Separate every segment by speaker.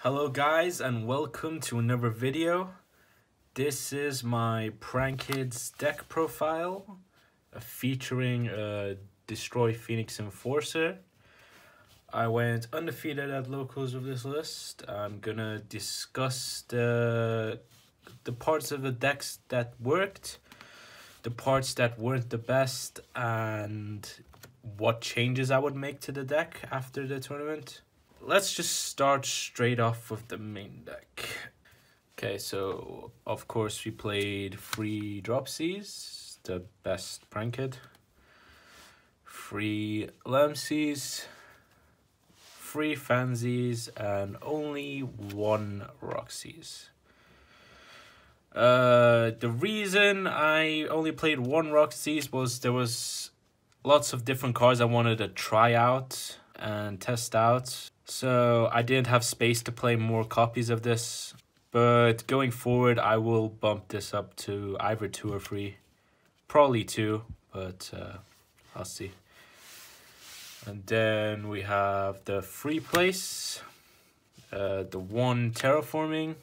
Speaker 1: Hello guys and welcome to another video. This is my Prankkids deck profile featuring Destroy Phoenix Enforcer. I went undefeated at locals with this list. I'm gonna discuss the parts of the decks that worked, the parts that weren't the best, and what changes I would make to the deck after the tournament. Let's just start straight off with the main deck. Okay, so of course we played free Dropsies, the best Prankkid, free Lamsies, free Fansies, and only one Roxies. The reason I only played one Roxies was there was lots of different cards I wanted to try out and test out. So I didn't have space to play more copies of this, but going forward I will bump this up to either 2 or 3, probably 2, but I'll see. And then we have the free place, the 1 terraforming,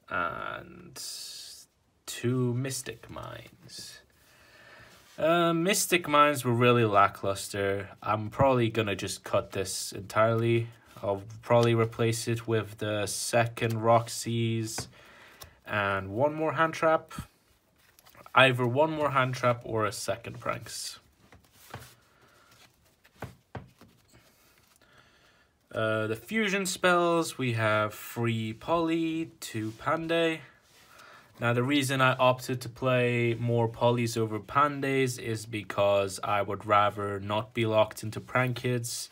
Speaker 1: and 2 mystic mines. Mystic Mines were really lackluster. I'm probably gonna just cut this entirely. I'll probably replace it with the 2nd Roxies and 1 more hand trap. Either 1 more hand trap or a 2nd Pranks. The fusion spells, we have free Poly, 2 Panday. Now, the reason I opted to play more Polys over Pandays is because I would rather not be locked into Prankkids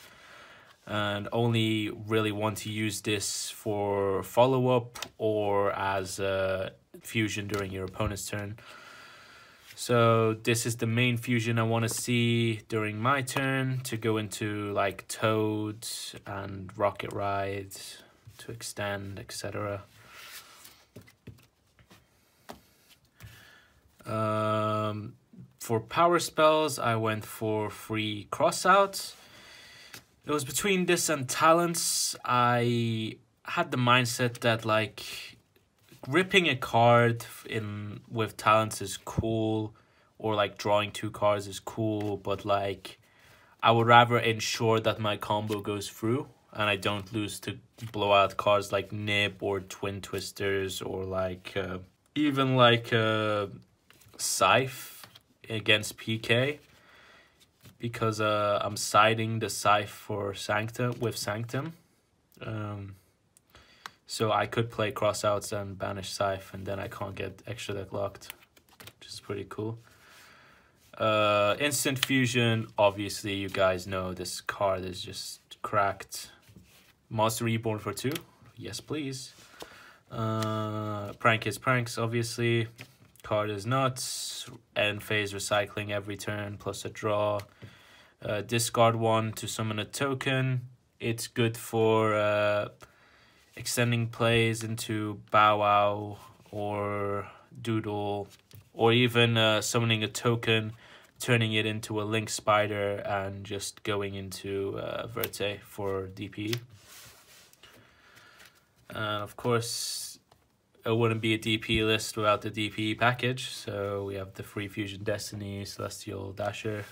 Speaker 1: and only really want to use this for follow-up or as a fusion during your opponent's turn. So this is the main fusion I want to see during my turn to go into like Toad and Rocket Ride to extend, etc. For power spells, I went for free Crossout. It was between this and Talents. I had the mindset that like ripping a card in with Talents is cool, or like drawing 2 cards is cool, but like I would rather ensure that my combo goes through and I don't lose to blowout cards like Nib or Twin Twisters or like even like Scythe against PK, because I'm siding the Scythe for Sanctum with Sanctum. So I could play Crossouts and banish Scythe, and then I can't get extra deck locked, which is pretty cool. Instant Fusion, obviously you guys know this card is just cracked. Monster Reborn for 2, yes please. Prankkids Pranks, obviously. Card is nuts. End phase recycling every turn plus a draw. Discard 1 to summon a token. It's good for extending plays into Bow Wow or Doodle, or even summoning a token, turning it into a Link Spider and just going into Verte for DPE. And of course, it wouldn't be a DPE list without the DPE package. So we have the free Fusion Destiny, Celestial Dasher.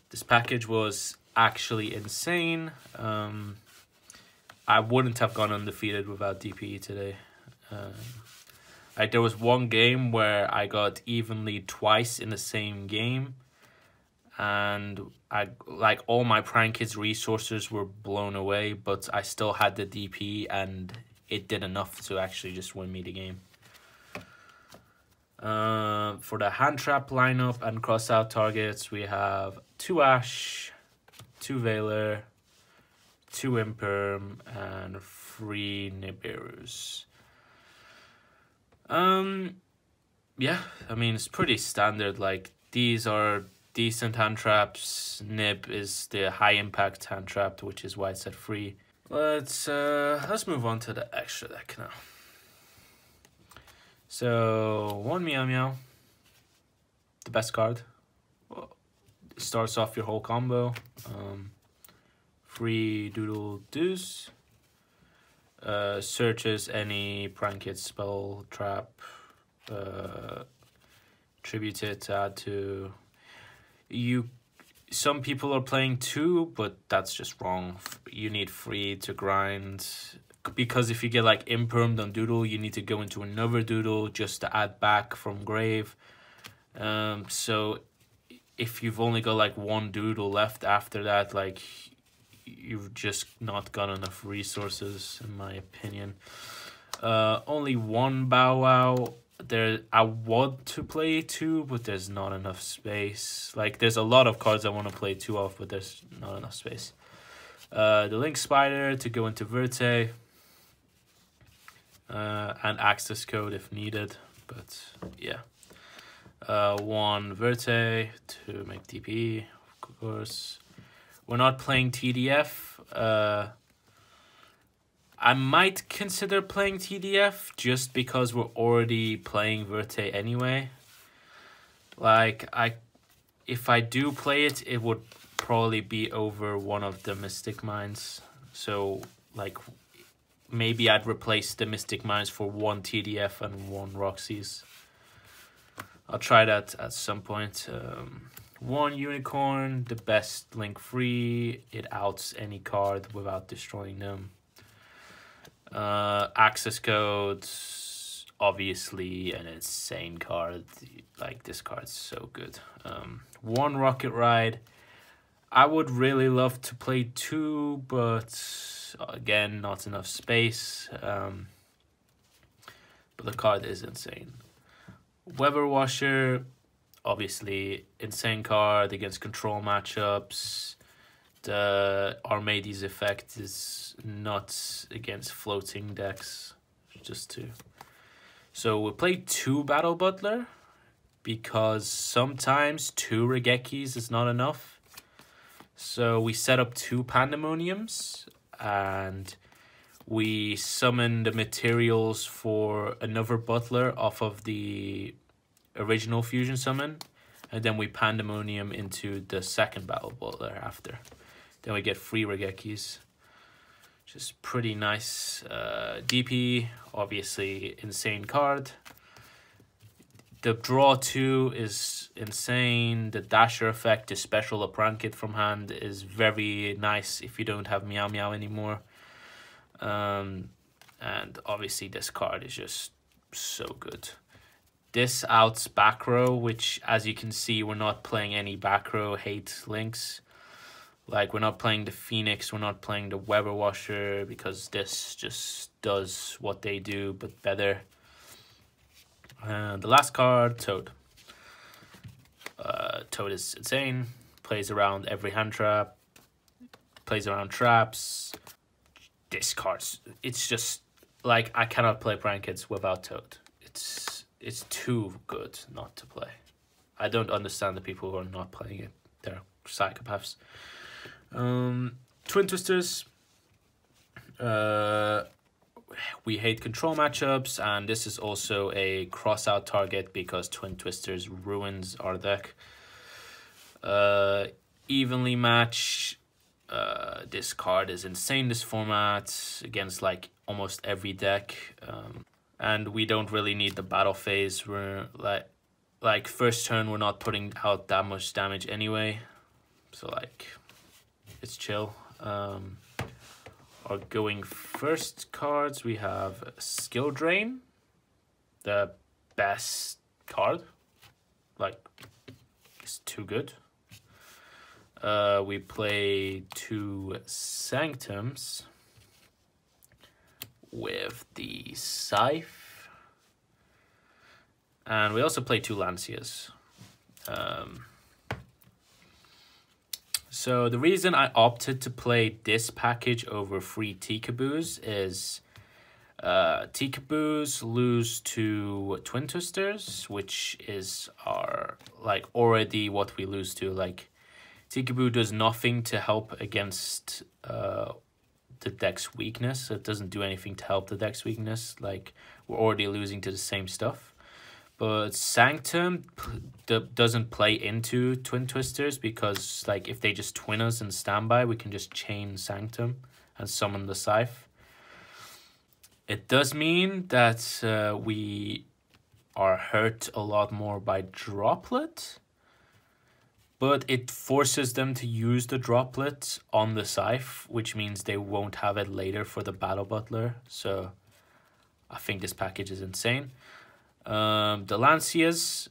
Speaker 1: This package was actually insane. I wouldn't have gone undefeated without DPE today. Like there was one game where I got evenly twice in the same game, and I like all my Prankkids resources were blown away, but I still had the DPE and it did enough to actually just win me the game. For the hand trap lineup and cross out targets, we have 2 Ash, 2 Veiler, 2 Imperm, and 3 Nibiru's. Yeah, I mean it's pretty standard. Like these are decent hand traps. Nib is the high impact hand trap, which is why it's at free. Let's move on to the extra deck now. So 1 Meow Meow, the best card. Well, starts off your whole combo. Free Doodle Deuce, Searches any prank hit, spell, trap, tribute it to add to. Some people are playing 2, but that's just wrong. You need 3 to grind, because if you get like impermed on doodle, you need to go into another doodle just to add back from grave. So if you've only got like 1 doodle left after that, like you've just not got enough resources, in my opinion. Only 1 Bow Wow. I want to play 2, but there's not enough space. Like, there's a lot of cards I want to play 2 of, but there's not enough space. The Link Spider to go into Verte. And access code if needed, but yeah. 1 Verte to make DPE, of course. We're not playing TDF. I might consider playing TDF just because we're already playing Verte anyway. Like, if I do play it, it would probably be over one of the Mystic Mines. So, like, maybe I'd replace the Mystic Mines for 1 TDF and 1 Roxy's. I'll try that at some point. 1 Unicorn, the best link free. It outs any card without destroying them. Access codes, obviously an insane card. Like, this card's so good. 1 Rocket Ride. I would really love to play 2, but again, not enough space. But the card is insane. Weather Washer, obviously insane card against control matchups. The Armades effect is nuts against floating decks. Just 2. So we play 2 Battle Butler because sometimes 2 Regekis is not enough. So we set up 2 Pandemoniums and we summon the materials for another Butler off of the original fusion summon, and then we Pandemonium into the second Battle Butler after. Then we get 3 Regekis, which is pretty nice. DP, obviously insane card. The draw 2 is insane. The Dasher effect, the special prank it from hand, is very nice if you don't have Meow Meow anymore. And obviously this card is just so good. This outs back row, which, as you can see, we're not playing any back row hate links. Like, we're not playing the Phoenix, we're not playing the Weather Washer, because this just does what they do, but better. The last card, Toad. Toad is insane. Plays around every hand trap. Plays around traps. This card's... It's just... Like, I cannot play Prank Kids without Toad. It's too good not to play. I don't understand the people who are not playing it. They're psychopaths. Twin Twisters. We hate control matchups, and this is also a cross-out target because Twin Twisters ruins our deck. Evenly match. This card is insane, this format, against like almost every deck. And we don't really need the battle phase. We're like first turn, we're not putting out that much damage anyway. So like, it's chill. Our going first cards, we have Skill Drain, the best card. Like, it's too good. We play 2 Sanctums with the Scythe. And we also play 2 Lancias. So the reason I opted to play this package over 3 Teekaboos is Teekaboos lose to Twin Twisters, which is our like already what we lose to. Like, Teekaboo does nothing to help against the deck's weakness. It doesn't do anything to help the deck's weakness. Like, we're already losing to the same stuff. But Sanctum doesn't play into Twin Twisters because, like, if they just twin us in standby, we can just chain Sanctum and summon the Scythe. It does mean that we are hurt a lot more by Droplet, but it forces them to use the Droplet on the Scythe, which means they won't have it later for the Battle Butler. So I think this package is insane. The Lancias,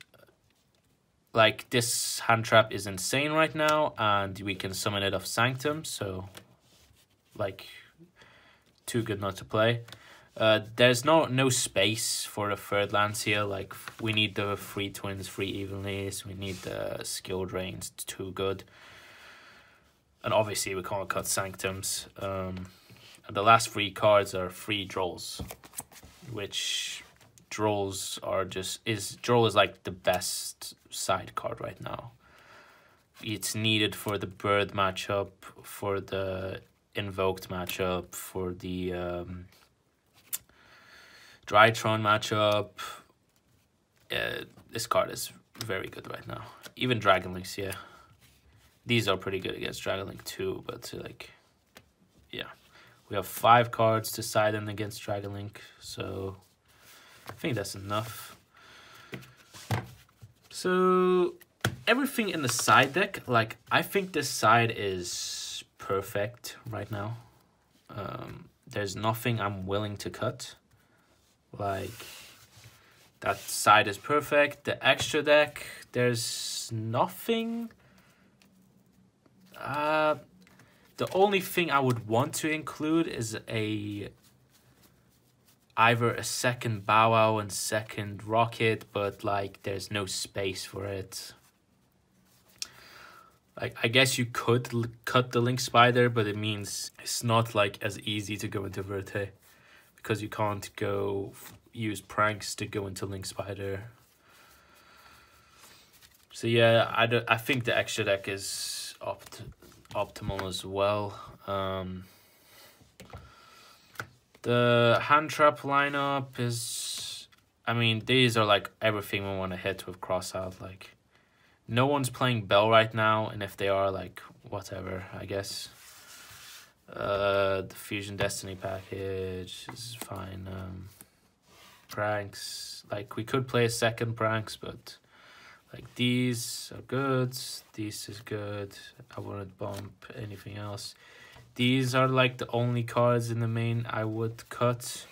Speaker 1: like, this hand trap is insane right now, and we can summon it off Sanctum, so, like, too good not to play. There's no space for the third Lancia. Like, we need the 3 twins, 3 evenlies. We need the skill drains, too good. And obviously we can't cut Sanctums. And the last 3 cards are 3 Drolls, which Drolls are Droll is like the best side card right now. It's needed for the Bird matchup, for the Invoked matchup, for the Drytron matchup. This card is very good right now. Even Dragon Links, yeah. These are pretty good against Dragon Link too, but like, yeah. We have 5 cards to side in against Dragon Link, so I think that's enough. So everything in the side deck, like, I think this side is perfect right now. There's nothing I'm willing to cut. Like, that side is perfect. The extra deck, there's nothing. The only thing I would want to include is either a second Bow Wow and second Rocket, but like, there's no space for it. Like, I guess you could cut the Link Spider, but it means it's not like as easy to go into Verte, because you can't go use pranks to go into Link Spider. So yeah, I think the extra deck is optimal as well. The hand trap lineup is, I mean, these are like everything we want to hit with Crossout. Like, no one's playing Bell right now, and if they are, like, whatever, I guess. The Fusion Destiny package is fine. Pranks, like, we could play a second Pranks, but like, these are good. This is good. I wouldn't bump anything else. These are like the only cards in the main I would cut.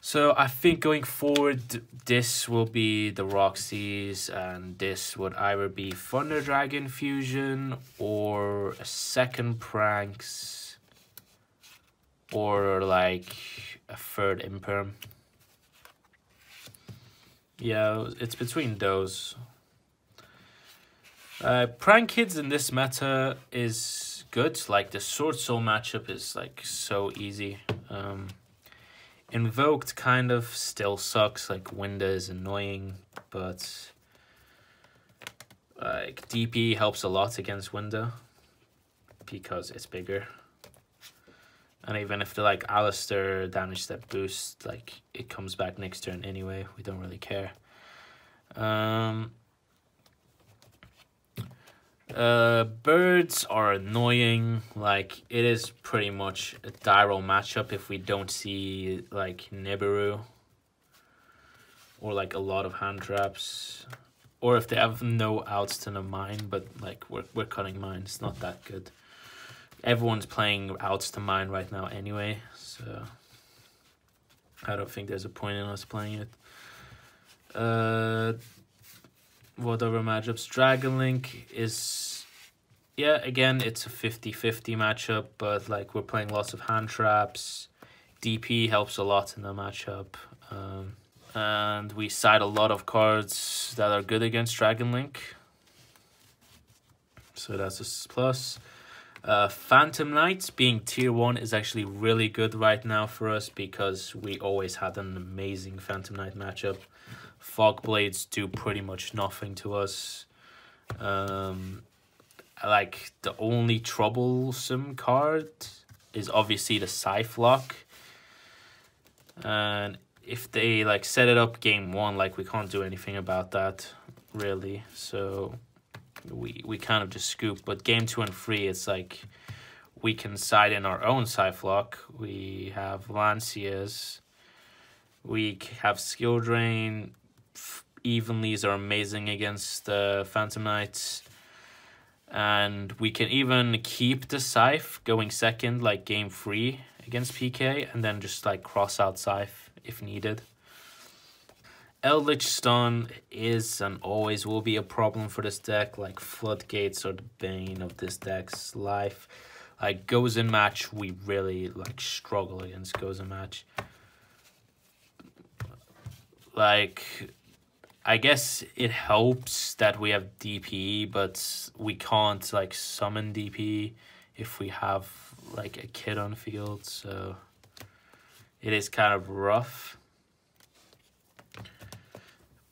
Speaker 1: So I think going forward, this will be the Roxy's, and this would either be Thunder Dragon Fusion or a second Pranks or like a third Imperm. Yeah, it's between those. Prank Kids in this meta is good. Like, the Sword Soul matchup is like so easy. Invoked kind of still sucks. Like, Winda is annoying, but like, DPE helps a lot against Winda because it's bigger. And even if the like Alistair damage step boost, like, it comes back next turn anyway. We don't really care. Birds are annoying. Like, it is pretty much a dire matchup if we don't see like Nibiru or like a lot of hand traps, or if they have no outs to the mine. But like, we're cutting mine. It's not that good. Everyone's playing outs to mine right now anyway, so I don't think there's a point in us playing it. What other matchups? Dragon Link is, yeah, again, it's a 50-50 matchup, but like, we're playing lots of hand traps. DP helps a lot in the matchup. And we side a lot of cards that are good against Dragon Link. So that's a plus. Phantom Knights being tier 1 is actually really good right now for us, because we always had an amazing Phantom Knight matchup. Fog Blades do pretty much nothing to us. Like, the only troublesome card is obviously the Scythe Lock. And if they like set it up game 1, like, we can't do anything about that really. So we kind of just scoop. But game 2 and 3, it's like we can side in our own side flock. We have Lancias. We have Skill Drain. Evenlies are amazing against the Phantom Knights. And we can even keep the Scythe going second, like game 3 against PK, and then just like cross out Scythe if needed. Eldritch Stun is and always will be a problem for this deck. Like Floodgates are the bane of this deck's life. Like Goes in Match, we really like struggle against Goes in Match. Like, I guess it helps that we have DPE, but we can't like summon DPE if we have like a kid on field, so it is kind of rough.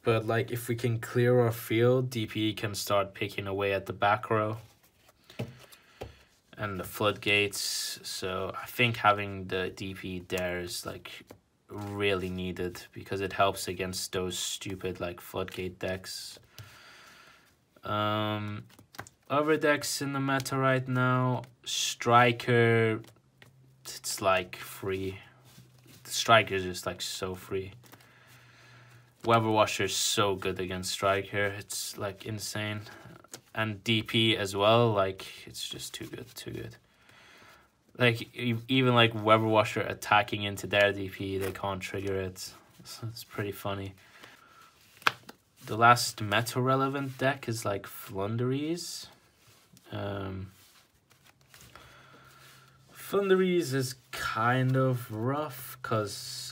Speaker 1: But like if we can clear our field, DPE can start picking away at the back row and the Floodgates. So I think having the DPE there is like really needed because it helps against those stupid like Floodgate decks. Other decks in the meta right now, Striker, it's like free. Striker is just like so free. Weather Washer is so good against Striker, it's like insane. And DP as well, like it's just too good, too good. Like even like Weather Washer attacking into their DP, they can't trigger it. So it's pretty funny. The last meta relevant deck is like Flunderies. Flunderies is kind of rough because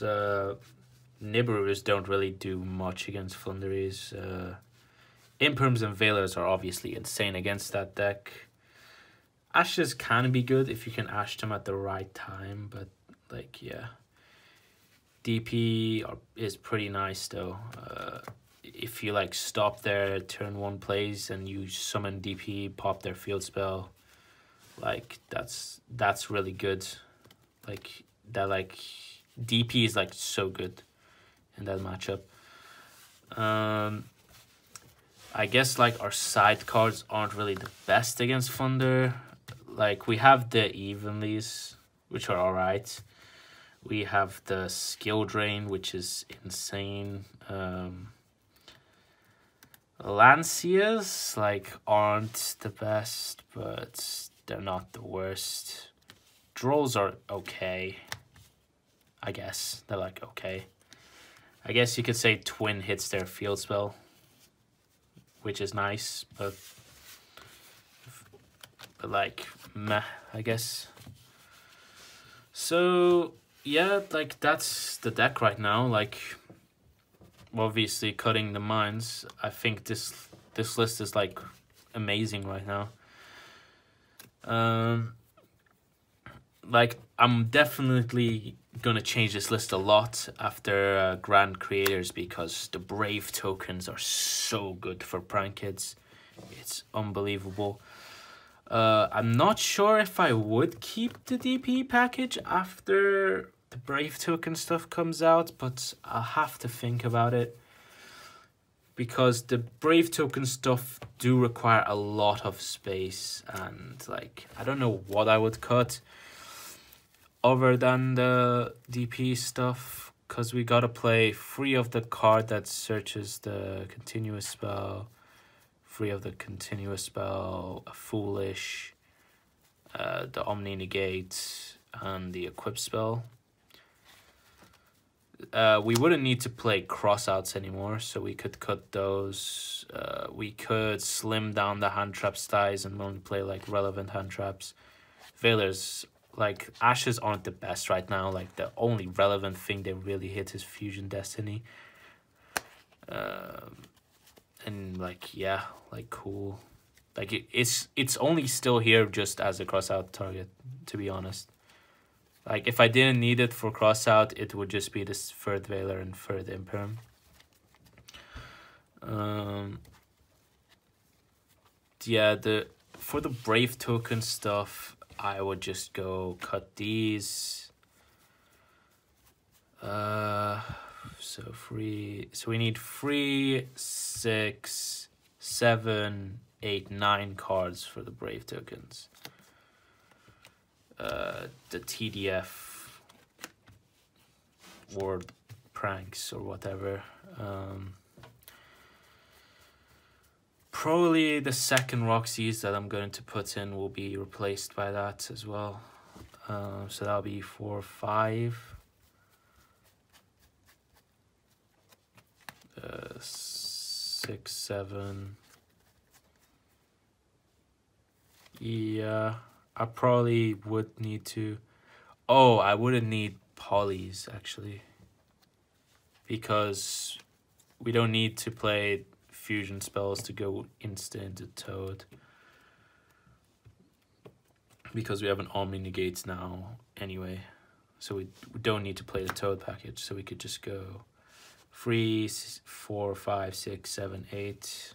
Speaker 1: Nibiru's don't really do much against Flunderies. Imperms and Veilers are obviously insane against that deck. Ashes can be good if you can Ash them at the right time, but like, yeah. DP is pretty nice though. If you like stop their turn 1 plays and you summon DP, pop their field spell, like that's really good. Like that, like DP is like so good in that matchup. I guess like our side cards aren't really the best against Thunder. Like we have the Evenlies, which are alright. We have the Skill Drain, which is insane. Lancias like aren't the best, but they're not the worst. Drolls are okay. I guess they're like okay. I guess you could say Twin hits their field spell, which is nice, but like meh, I guess. So yeah, like that's the deck right now. Like obviously cutting the mines. I think this list is like amazing right now. Like I'm definitely gonna change this list a lot after Grand Creators because the Brave tokens are so good for prank kids. It's unbelievable. I'm not sure if I would keep the DP package after the Brave token stuff comes out, but I'll have to think about it because the Brave token stuff do require a lot of space, and like I don't know what I would cut other than the DP stuff, because we gotta play free of the card that searches the continuous spell, free of the continuous spell, a Foolish, the Omni Negate, and the Equip spell. We wouldn't need to play crossouts anymore, so we could cut those. We could slim down the hand trap size and only play like relevant hand traps. Veilers, like Ashes aren't the best right now. Like the only relevant thing they really hit is Fusion Destiny. And like yeah, like cool. Like it's only still here just as a crossout target, to be honest. Like if I didn't need it for crossout, it would just be this third Veiler and third Imperm. Yeah, for the Brave token stuff, I would just go cut these. So we need 3, 6, 7, 8, 9 cards for the Brave tokens. the TDF word pranks or whatever. Probably the second Roxy's that I'm going to put in will be replaced by that as well. So that'll be 4, 5, 6, 7. Yeah, I probably would need to. Oh, I wouldn't need polys actually, because we don't need to play fusion spells to go instant into Toad, because we have an Omni Negates now anyway, so we don't need to play the Toad package, so we could just go 3, 4, 5, 6, 7, 8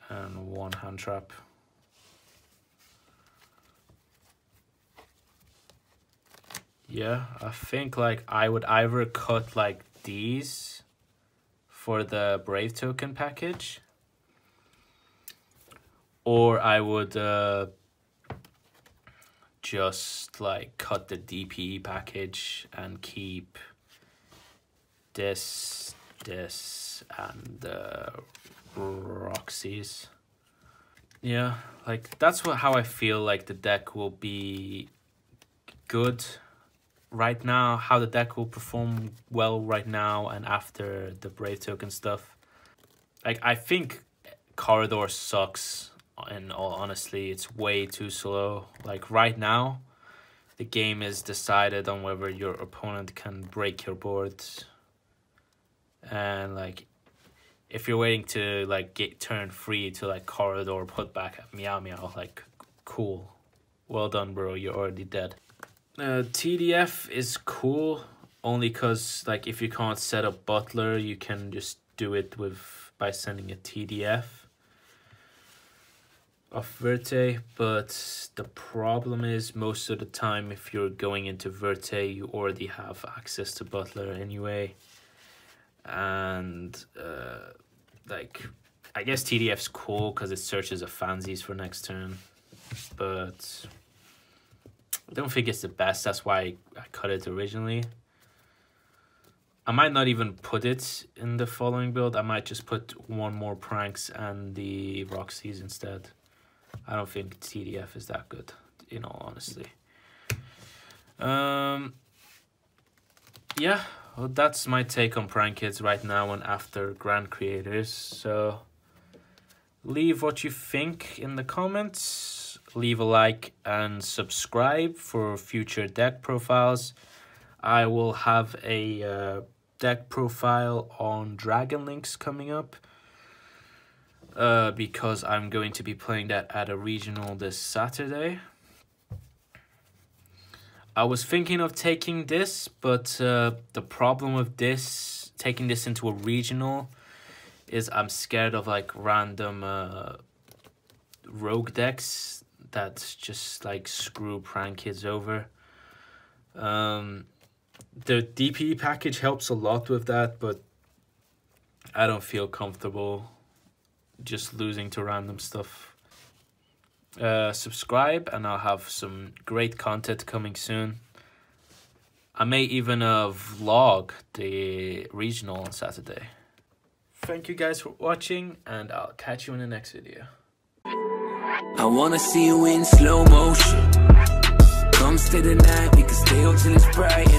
Speaker 1: and 1 hand trap. Yeah, I think like I would either cut like these for the Brave token package, or I would just like cut the DPE package and keep this, and the Roxy's. Yeah, like that's how I feel like the deck will be good right now, how the deck will perform well right now and after the Brave token stuff. Like, I think Corridor sucks, in all honesty. It's way too slow. Like, right now, the game is decided on whether your opponent can break your board. And, like, if you're waiting to, like, get turn 3 to, like, Corridor put back at Meow Meow, like, cool. Well done, bro. You're already dead. TDF is cool only because, like, if you can't set up Butler, you can just do it by sending a TDF of Verte. But the problem is, most of the time, if you're going into Verte, you already have access to Butler anyway. And like, I guess TDF's cool because it searches a Fansies for next turn, but I don't think it's the best. That's why I cut it originally. I might not even put it in the following build. I might just put 1 more Pranks and the Roxy's instead. I don't think TDF is that good, in all honesty. Yeah, well, that's my take on Prank Kids right now and after Grand Creators. So leave what you think in the comments. Leave a like and subscribe for future deck profiles. I will have a deck profile on Dragon Links coming up, because I'm going to be playing that at a regional this Saturday. I was thinking of taking this, but the problem with this, taking this into a regional, is I'm scared of like random rogue decks that just like screw Prank Kids over. The DPE package helps a lot with that, but I don't feel comfortable just losing to random stuff. Subscribe and I'll have some great content coming soon. I may even vlog the regional on Saturday. Thank you guys for watching, and I'll catch you in the next video.
Speaker 2: I wanna see you in slow motion. Come stay the night, we can stay up till it's bright.